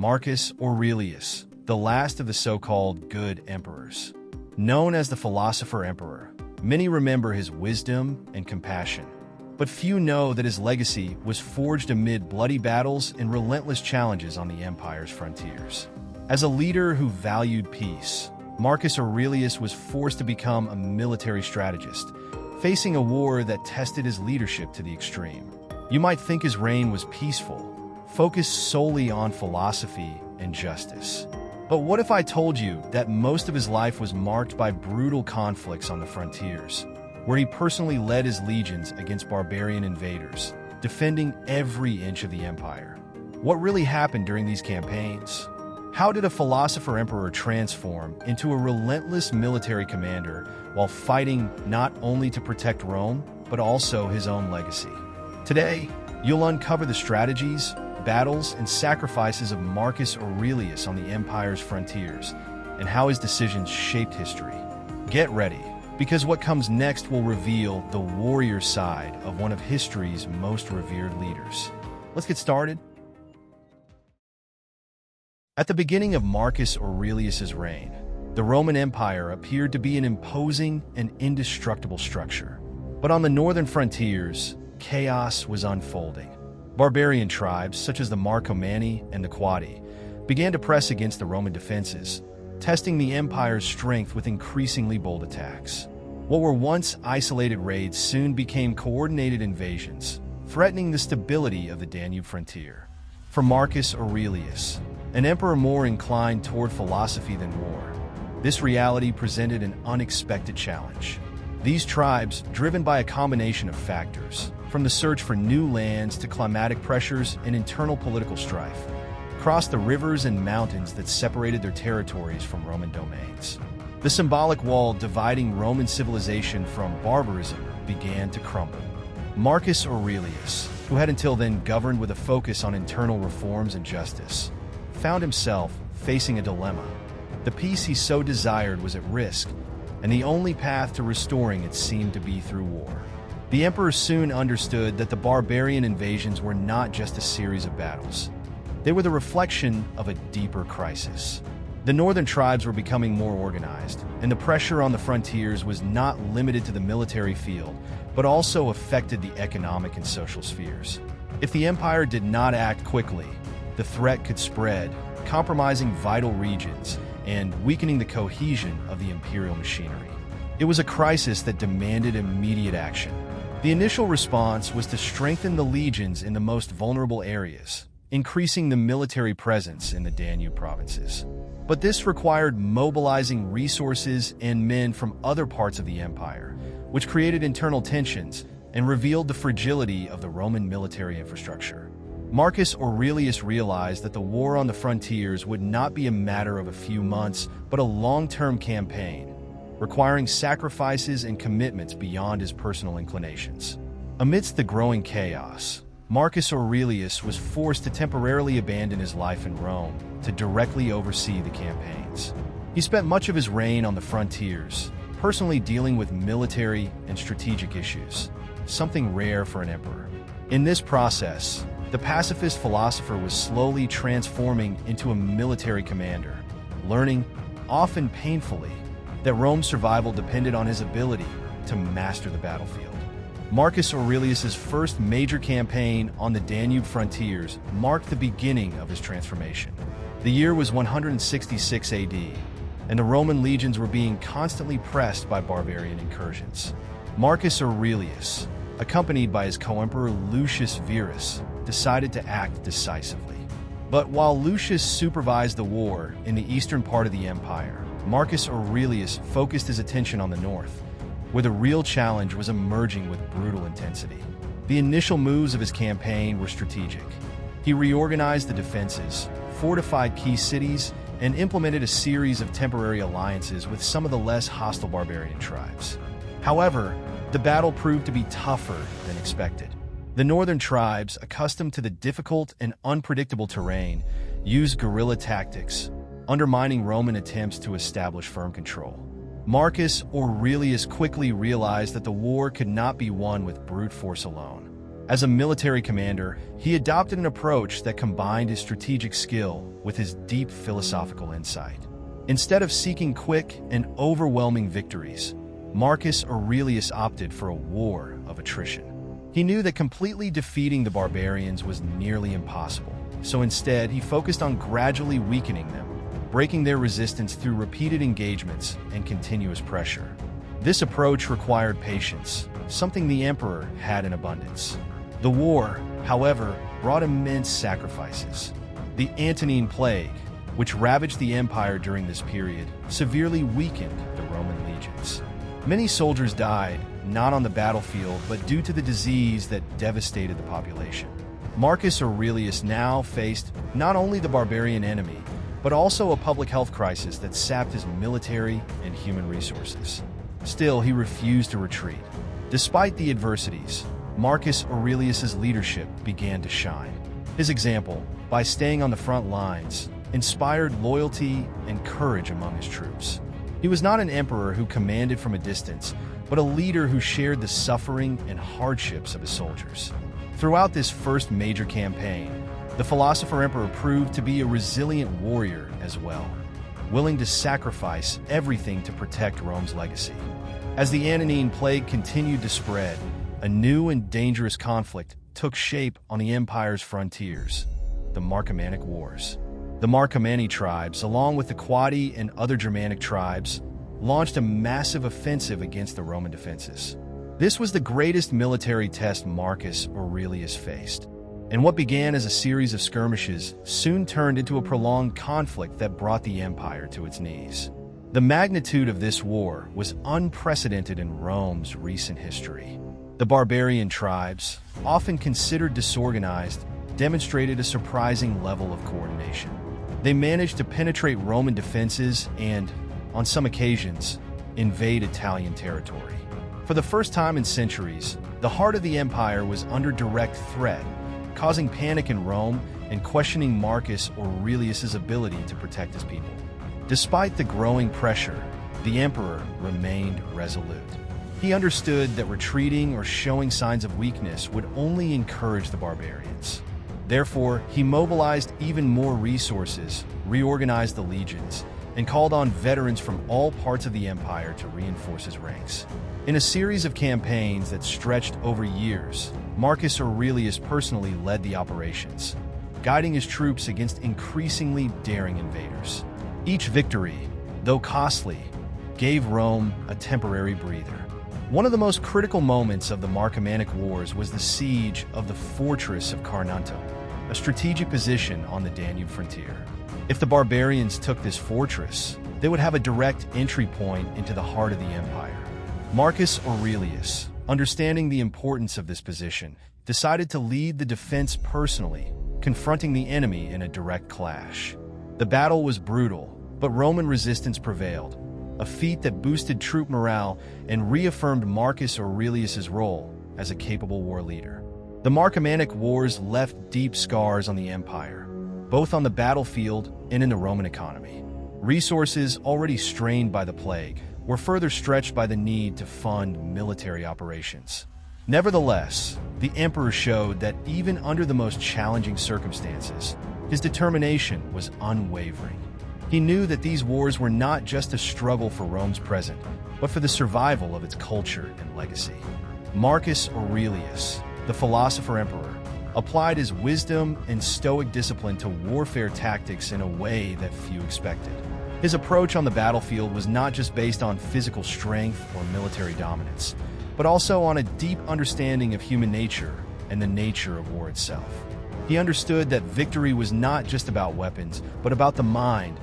Marcus Aurelius, the last of the so-called good emperors. Known as the philosopher-emperor, many remember his wisdom and compassion. But few know that his legacy was forged amid bloody battles and relentless challenges on the empire's frontiers. As a leader who valued peace, Marcus Aurelius was forced to become a military strategist, facing a war that tested his leadership to the extreme. You might think his reign was peaceful, focused solely on philosophy and justice. But what if I told you that most of his life was marked by brutal conflicts on the frontiers, where he personally led his legions against barbarian invaders, defending every inch of the empire? What really happened during these campaigns? How did a philosopher-emperor transform into a relentless military commander while fighting not only to protect Rome, but also his own legacy? Today, you'll uncover the strategies, battles, and sacrifices of Marcus Aurelius on the empire's frontiers, and how his decisions shaped history. Get ready, because what comes next will reveal the warrior side of one of history's most revered leaders. Let's get started. At the beginning of Marcus Aurelius's reign, the Roman Empire appeared to be an imposing and indestructible structure. But on the northern frontiers, chaos was unfolding. Barbarian tribes, such as the Marcomanni and the Quadi, began to press against the Roman defenses, testing the empire's strength with increasingly bold attacks. What were once isolated raids soon became coordinated invasions, threatening the stability of the Danube frontier. For Marcus Aurelius, an emperor more inclined toward philosophy than war, this reality presented an unexpected challenge. These tribes, driven by a combination of factors, from the search for new lands to climatic pressures and internal political strife, crossed the rivers and mountains that separated their territories from Roman domains. The symbolic wall dividing Roman civilization from barbarism began to crumble. Marcus Aurelius, who had until then governed with a focus on internal reforms and justice, found himself facing a dilemma. The peace he so desired was at risk, and the only path to restoring it seemed to be through war. The emperor soon understood that the barbarian invasions were not just a series of battles. They were the reflection of a deeper crisis. The northern tribes were becoming more organized, and the pressure on the frontiers was not limited to the military field, but also affected the economic and social spheres. If the empire did not act quickly, the threat could spread, compromising vital regions and weakening the cohesion of the imperial machinery. It was a crisis that demanded immediate action. The initial response was to strengthen the legions in the most vulnerable areas, increasing the military presence in the Danube provinces. But this required mobilizing resources and men from other parts of the empire, which created internal tensions and revealed the fragility of the Roman military infrastructure. Marcus Aurelius realized that the war on the frontiers would not be a matter of a few months, but a long-term campaign, requiring sacrifices and commitments beyond his personal inclinations. Amidst the growing chaos, Marcus Aurelius was forced to temporarily abandon his life in Rome to directly oversee the campaigns. He spent much of his reign on the frontiers, personally dealing with military and strategic issues, something rare for an emperor. In this process, the pacifist philosopher was slowly transforming into a military commander, learning, often painfully, that Rome's survival depended on his ability to master the battlefield. Marcus Aurelius's first major campaign on the Danube frontiers marked the beginning of his transformation. The year was 166 AD, and the Roman legions were being constantly pressed by barbarian incursions. Marcus Aurelius, accompanied by his co-emperor Lucius Verus, decided to act decisively. But while Lucius supervised the war in the eastern part of the empire, Marcus Aurelius focused his attention on the north, where the real challenge was emerging with brutal intensity. The initial moves of his campaign were strategic. He reorganized the defenses, fortified key cities, and implemented a series of temporary alliances with some of the less hostile barbarian tribes. However, the battle proved to be tougher than expected. The northern tribes, accustomed to the difficult and unpredictable terrain, used guerrilla tactics, undermining Roman attempts to establish firm control. Marcus Aurelius quickly realized that the war could not be won with brute force alone. As a military commander, he adopted an approach that combined his strategic skill with his deep philosophical insight. Instead of seeking quick and overwhelming victories, Marcus Aurelius opted for a war of attrition. He knew that completely defeating the barbarians was nearly impossible, so instead he focused on gradually weakening them, breaking their resistance through repeated engagements and continuous pressure. This approach required patience, something the emperor had in abundance. The war, however, brought immense sacrifices. The Antonine Plague, which ravaged the empire during this period, severely weakened the Roman legions. Many soldiers died, not on the battlefield, but due to the disease that devastated the population. Marcus Aurelius now faced not only the barbarian enemy, but also a public health crisis that sapped his military and human resources. Still, he refused to retreat. Despite the adversities, Marcus Aurelius's leadership began to shine. His example, by staying on the front lines, inspired loyalty and courage among his troops. He was not an emperor who commanded from a distance, but a leader who shared the suffering and hardships of his soldiers. Throughout this first major campaign, the philosopher-emperor proved to be a resilient warrior as well, willing to sacrifice everything to protect Rome's legacy. As the Antonine Plague continued to spread, a new and dangerous conflict took shape on the empire's frontiers: the Marcomannic Wars. The Marcomanni tribes, along with the Quadi and other Germanic tribes, launched a massive offensive against the Roman defenses. This was the greatest military test Marcus Aurelius faced, and what began as a series of skirmishes soon turned into a prolonged conflict that brought the empire to its knees. The magnitude of this war was unprecedented in Rome's recent history. The barbarian tribes, often considered disorganized, demonstrated a surprising level of coordination. They managed to penetrate Roman defenses and, on some occasions, invade Italian territory. For the first time in centuries, the heart of the empire was under direct threat, causing panic in Rome and questioning Marcus Aurelius's ability to protect his people. Despite the growing pressure, the emperor remained resolute. He understood that retreating or showing signs of weakness would only encourage the barbarians. Therefore, he mobilized even more resources, reorganized the legions, and called on veterans from all parts of the empire to reinforce his ranks. In a series of campaigns that stretched over years, Marcus Aurelius personally led the operations, guiding his troops against increasingly daring invaders. Each victory, though costly, gave Rome a temporary breather. One of the most critical moments of the Marcomannic Wars was the siege of the fortress of Carnuntum, a strategic position on the Danube frontier. If the barbarians took this fortress, they would have a direct entry point into the heart of the empire. Marcus Aurelius, understanding the importance of this position, decided to lead the defense personally, confronting the enemy in a direct clash. The battle was brutal, but Roman resistance prevailed, a feat that boosted troop morale and reaffirmed Marcus Aurelius's role as a capable war leader. The Marcomannic Wars left deep scars on the empire, both on the battlefield and in the Roman economy. Resources already strained by the plague were further stretched by the need to fund military operations. Nevertheless, the emperor showed that even under the most challenging circumstances, his determination was unwavering. He knew that these wars were not just a struggle for Rome's present, but for the survival of its culture and legacy. Marcus Aurelius, the philosopher-emperor, applied his wisdom and stoic discipline to warfare tactics in a way that few expected. His approach on the battlefield was not just based on physical strength or military dominance, but also on a deep understanding of human nature and the nature of war itself. He understood that victory was not just about weapons, but about the mind,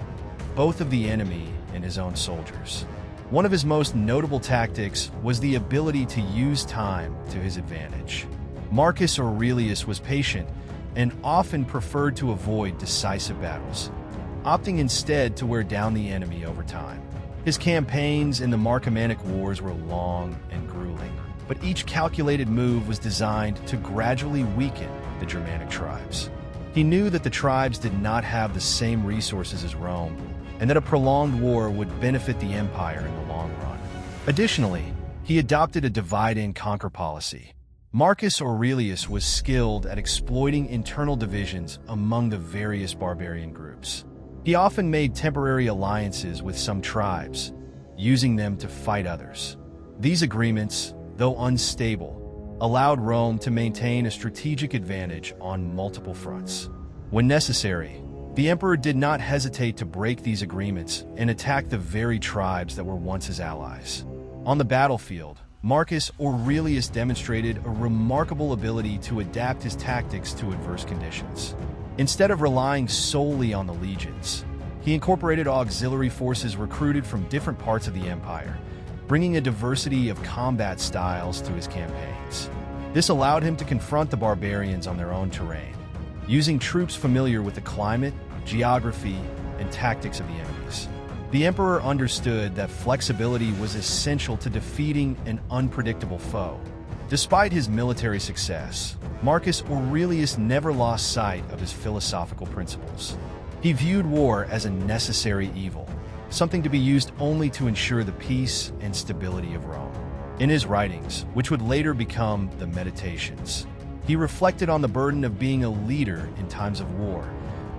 both of the enemy and his own soldiers. One of his most notable tactics was the ability to use time to his advantage. Marcus Aurelius was patient and often preferred to avoid decisive battles, opting instead to wear down the enemy over time. His campaigns in the Marcomannic Wars were long and grueling, but each calculated move was designed to gradually weaken the Germanic tribes. He knew that the tribes did not have the same resources as Rome, and that a prolonged war would benefit the empire in the long run. Additionally, he adopted a divide-and-conquer policy, Marcus Aurelius was skilled at exploiting internal divisions among the various barbarian groups. He often made temporary alliances with some tribes, using them to fight others. These agreements, though unstable, allowed Rome to maintain a strategic advantage on multiple fronts. When necessary, the emperor did not hesitate to break these agreements and attack the very tribes that were once his allies. On the battlefield, Marcus Aurelius demonstrated a remarkable ability to adapt his tactics to adverse conditions. Instead of relying solely on the legions, he incorporated auxiliary forces recruited from different parts of the empire, bringing a diversity of combat styles to his campaigns. This allowed him to confront the barbarians on their own terrain, using troops familiar with the climate, geography, and tactics of the enemies. The emperor understood that flexibility was essential to defeating an unpredictable foe. Despite his military success, Marcus Aurelius never lost sight of his philosophical principles. He viewed war as a necessary evil, something to be used only to ensure the peace and stability of Rome. In his writings, which would later become the Meditations, he reflected on the burden of being a leader in times of war,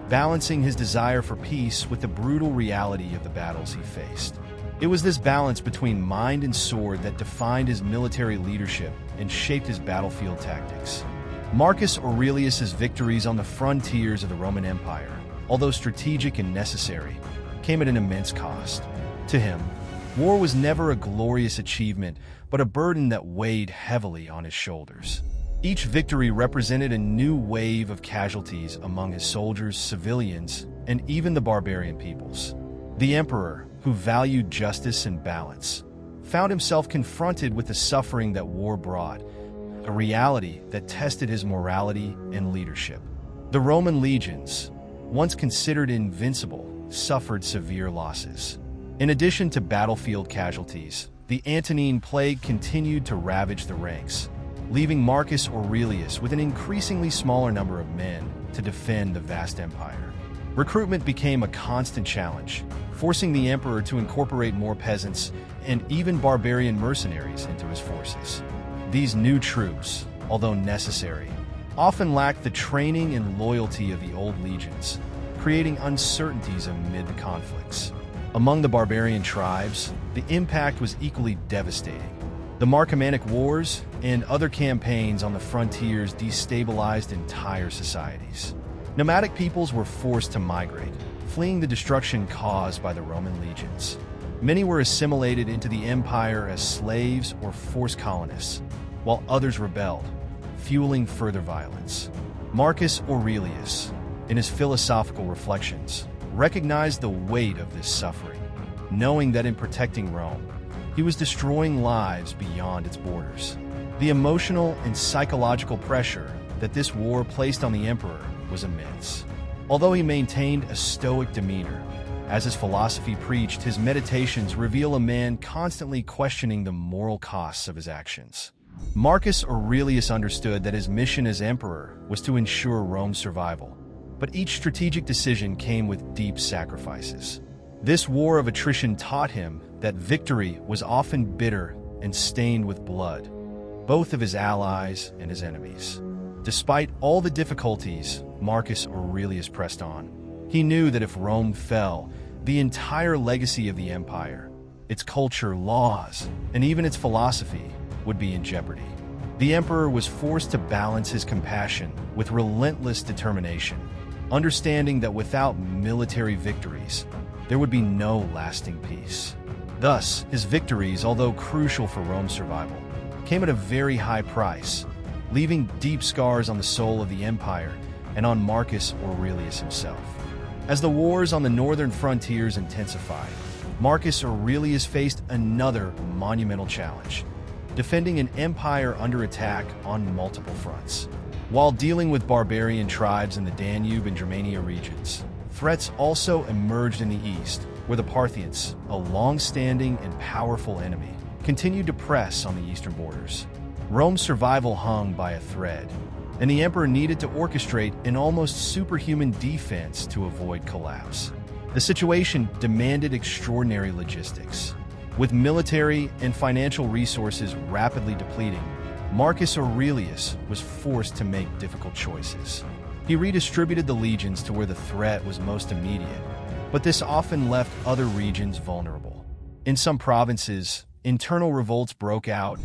balancing his desire for peace with the brutal reality of the battles he faced. It was this balance between mind and sword that defined his military leadership and shaped his battlefield tactics. Marcus Aurelius's victories on the frontiers of the Roman Empire, although strategic and necessary, came at an immense cost. To him, war was never a glorious achievement, but a burden that weighed heavily on his shoulders. Each victory represented a new wave of casualties among his soldiers, civilians, and even the barbarian peoples. The emperor, who valued justice and balance, found himself confronted with the suffering that war brought, a reality that tested his morality and leadership. The Roman legions, once considered invincible, suffered severe losses. In addition to battlefield casualties, the Antonine Plague continued to ravage the ranks, leaving Marcus Aurelius with an increasingly smaller number of men to defend the vast empire. Recruitment became a constant challenge, forcing the emperor to incorporate more peasants and even barbarian mercenaries into his forces. These new troops, although necessary, often lacked the training and loyalty of the old legions, creating uncertainties amid the conflicts. Among the barbarian tribes, the impact was equally devastating. The Marcomannic Wars and other campaigns on the frontiers destabilized entire societies. Nomadic peoples were forced to migrate, fleeing the destruction caused by the Roman legions. Many were assimilated into the empire as slaves or forced colonists, while others rebelled, fueling further violence. Marcus Aurelius, in his philosophical reflections, recognized the weight of this suffering, knowing that in protecting Rome, he was destroying lives beyond its borders. The emotional and psychological pressure that this war placed on the emperor was immense. Although he maintained a stoic demeanor, as his philosophy preached, his meditations reveal a man constantly questioning the moral costs of his actions. Marcus Aurelius understood that his mission as emperor was to ensure Rome's survival, but each strategic decision came with deep sacrifices. This war of attrition taught him that victory was often bitter and stained with blood, both of his allies and his enemies. Despite all the difficulties, Marcus Aurelius pressed on. He knew that if Rome fell, the entire legacy of the empire, its culture, laws, and even its philosophy would be in jeopardy. The emperor was forced to balance his compassion with relentless determination, understanding that without military victories, there would be no lasting peace. Thus, his victories, although crucial for Rome's survival, came at a very high price, leaving deep scars on the soul of the empire and on Marcus Aurelius himself. As the wars on the northern frontiers intensified, Marcus Aurelius faced another monumental challenge: defending an empire under attack on multiple fronts. While dealing with barbarian tribes in the Danube and Germania regions, threats also emerged in the east, where the Parthians, a long-standing and powerful enemy, continued to press on the eastern borders. Rome's survival hung by a thread, and the emperor needed to orchestrate an almost superhuman defense to avoid collapse. The situation demanded extraordinary logistics. With military and financial resources rapidly depleting, Marcus Aurelius was forced to make difficult choices. He redistributed the legions to where the threat was most immediate, but this often left other regions vulnerable. In some provinces, internal revolts broke out,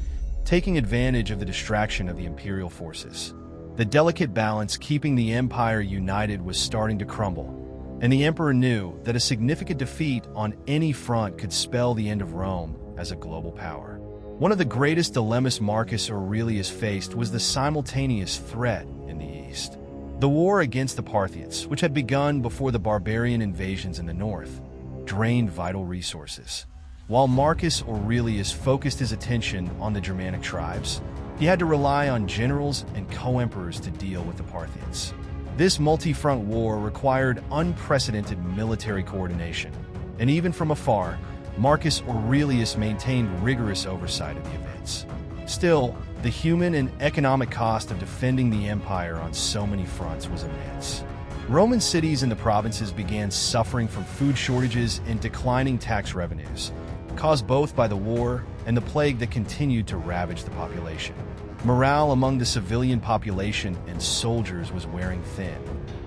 taking advantage of the distraction of the imperial forces. The delicate balance keeping the empire united was starting to crumble, and the emperor knew that a significant defeat on any front could spell the end of Rome as a global power. One of the greatest dilemmas Marcus Aurelius faced was the simultaneous threat in the east. The war against the Parthians, which had begun before the barbarian invasions in the north, drained vital resources. While Marcus Aurelius focused his attention on the Germanic tribes, he had to rely on generals and co-emperors to deal with the Parthians. This multi-front war required unprecedented military coordination, and even from afar, Marcus Aurelius maintained rigorous oversight of the events. Still, the human and economic cost of defending the empire on so many fronts was immense. Roman cities in the provinces began suffering from food shortages and declining tax revenues, caused both by the war and the plague that continued to ravage the population. Morale among the civilian population and soldiers was wearing thin,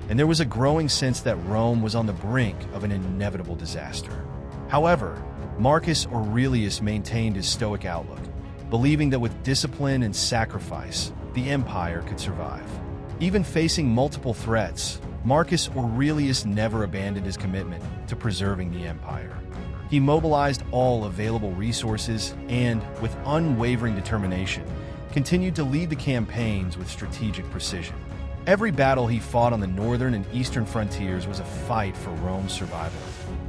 and there was a growing sense that Rome was on the brink of an inevitable disaster. However, Marcus Aurelius maintained his stoic outlook, believing that with discipline and sacrifice, the empire could survive. Even facing multiple threats, Marcus Aurelius never abandoned his commitment to preserving the empire. He mobilized all available resources and, with unwavering determination, continued to lead the campaigns with strategic precision. Every battle he fought on the northern and eastern frontiers was a fight for Rome's survival,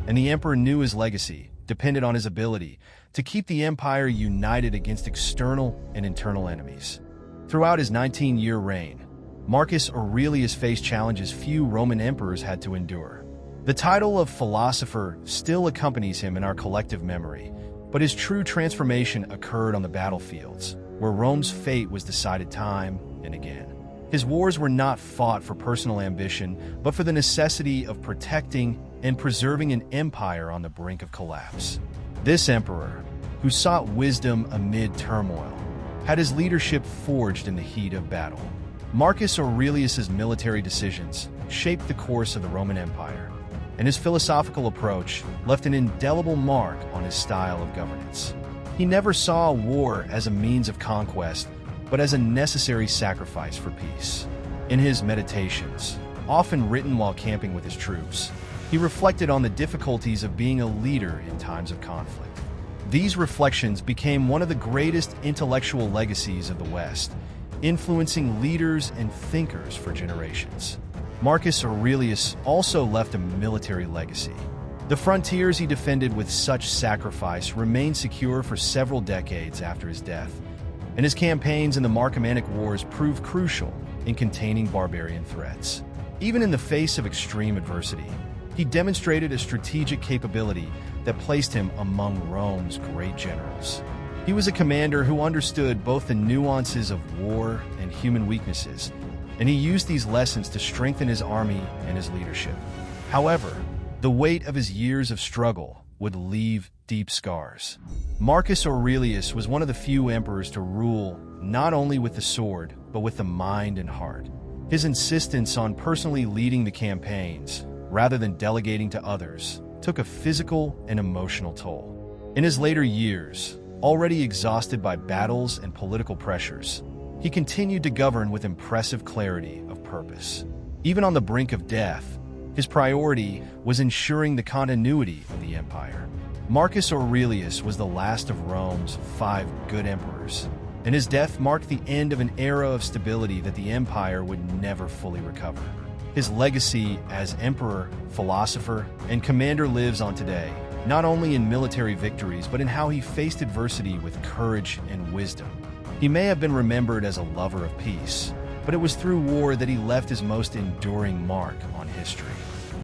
and the emperor knew his legacy depended on his ability to keep the empire united against external and internal enemies. Throughout his 19-year reign, Marcus Aurelius faced challenges few Roman emperors had to endure. The title of philosopher still accompanies him in our collective memory, but his true transformation occurred on the battlefields, where Rome's fate was decided time and again. His wars were not fought for personal ambition, but for the necessity of protecting and preserving an empire on the brink of collapse. This emperor, who sought wisdom amid turmoil, had his leadership forged in the heat of battle. Marcus Aurelius's military decisions shaped the course of the Roman Empire, and his philosophical approach left an indelible mark on his style of governance. He never saw war as a means of conquest, but as a necessary sacrifice for peace. In his meditations, often written while camping with his troops, he reflected on the difficulties of being a leader in times of conflict. These reflections became one of the greatest intellectual legacies of the West, influencing leaders and thinkers for generations. Marcus Aurelius also left a military legacy. The frontiers he defended with such sacrifice remained secure for several decades after his death, and his campaigns in the Marcomannic Wars proved crucial in containing barbarian threats. Even in the face of extreme adversity, he demonstrated a strategic capability that placed him among Rome's great generals. He was a commander who understood both the nuances of war and human weaknesses, and he used these lessons to strengthen his army and his leadership. However, the weight of his years of struggle would leave deep scars. Marcus Aurelius was one of the few emperors to rule not only with the sword, but with the mind and heart. His insistence on personally leading the campaigns, rather than delegating to others, took a physical and emotional toll. In his later years, already exhausted by battles and political pressures, he continued to govern with impressive clarity of purpose. Even on the brink of death, his priority was ensuring the continuity of the empire. Marcus Aurelius was the last of Rome's 5 good emperors, and his death marked the end of an era of stability that the empire would never fully recover. His legacy as emperor, philosopher, and commander lives on today, not only in military victories, but in how he faced adversity with courage and wisdom. He may have been remembered as a lover of peace, but it was through war that he left his most enduring mark on history.